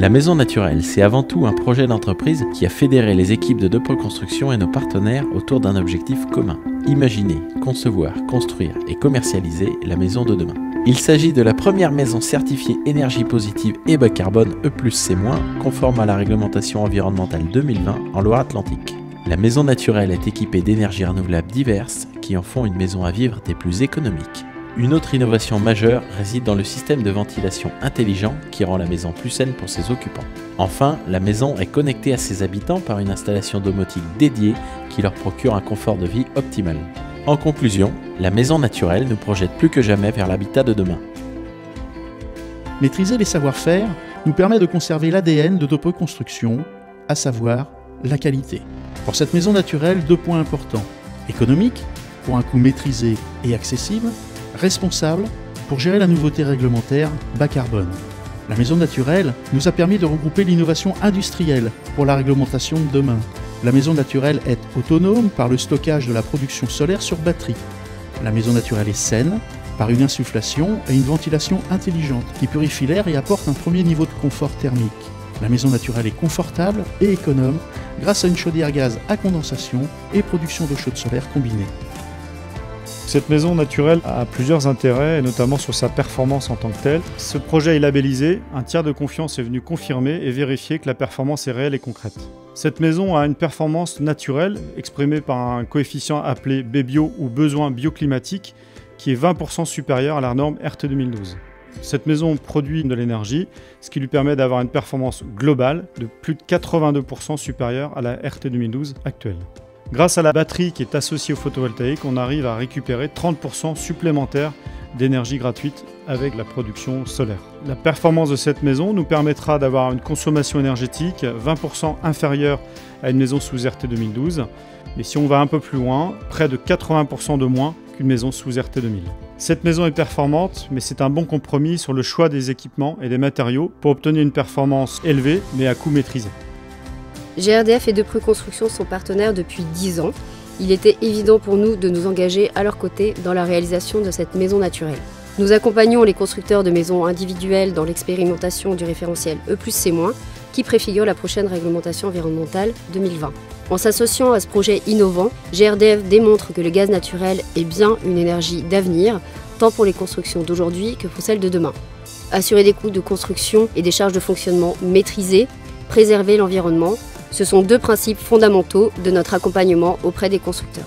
La Maison Naturelle, c'est avant tout un projet d'entreprise qui a fédéré les équipes de Depreux Construction et nos partenaires autour d'un objectif commun. Imaginer, concevoir, construire et commercialiser la maison de demain. Il s'agit de la première maison certifiée énergie positive et bas carbone E+C-, conforme à la réglementation environnementale 2020 en Loire-Atlantique. La Maison Naturelle est équipée d'énergies renouvelables diverses qui en font une maison à vivre des plus économiques. Une autre innovation majeure réside dans le système de ventilation intelligent qui rend la maison plus saine pour ses occupants. Enfin, la maison est connectée à ses habitants par une installation domotique dédiée qui leur procure un confort de vie optimal. En conclusion, la Maison Naturelle nous projette plus que jamais vers l'habitat de demain. Maîtriser les savoir-faire nous permet de conserver l'ADN de Depreux Construction, à savoir la qualité. Pour cette Maison Naturelle, 2 points importants. Économique, pour un coût maîtrisé et accessible. Responsable, pour gérer la nouveauté réglementaire bas carbone. La Maison Naturelle nous a permis de regrouper l'innovation industrielle pour la réglementation de demain. La Maison Naturelle est autonome par le stockage de la production solaire sur batterie. La Maison Naturelle est saine par une insufflation et une ventilation intelligente qui purifie l'air et apporte un premier niveau de confort thermique. La Maison Naturelle est confortable et économe grâce à une chaudière gaz à condensation et production d'eau chaude solaire combinée. Cette maison naturelle a plusieurs intérêts, et notamment sur sa performance en tant que telle. Ce projet est labellisé, un tiers de confiance est venu confirmer et vérifier que la performance est réelle et concrète. Cette maison a une performance naturelle, exprimée par un coefficient appelé BBio ou besoin bioclimatique, qui est 20% supérieur à la norme RT 2012. Cette maison produit de l'énergie, ce qui lui permet d'avoir une performance globale de plus de 82% supérieure à la RT 2012 actuelle. Grâce à la batterie qui est associée au photovoltaïque, on arrive à récupérer 30% supplémentaire d'énergie gratuite avec la production solaire. La performance de cette maison nous permettra d'avoir une consommation énergétique 20% inférieure à une maison sous RT 2012. Mais si on va un peu plus loin, près de 80% de moins qu'une maison sous RT 2000. Cette maison est performante, mais c'est un bon compromis sur le choix des équipements et des matériaux pour obtenir une performance élevée mais à coût maîtrisé. GRDF et Depreux Construction sont partenaires depuis 10 ans. Il était évident pour nous de nous engager à leur côté dans la réalisation de cette maison naturelle. Nous accompagnons les constructeurs de maisons individuelles dans l'expérimentation du référentiel E+C-, qui préfigure la prochaine réglementation environnementale 2020. En s'associant à ce projet innovant, GRDF démontre que le gaz naturel est bien une énergie d'avenir, tant pour les constructions d'aujourd'hui que pour celles de demain. Assurer des coûts de construction et des charges de fonctionnement maîtrisées, préserver l'environnement, ce sont 2 principes fondamentaux de notre accompagnement auprès des constructeurs.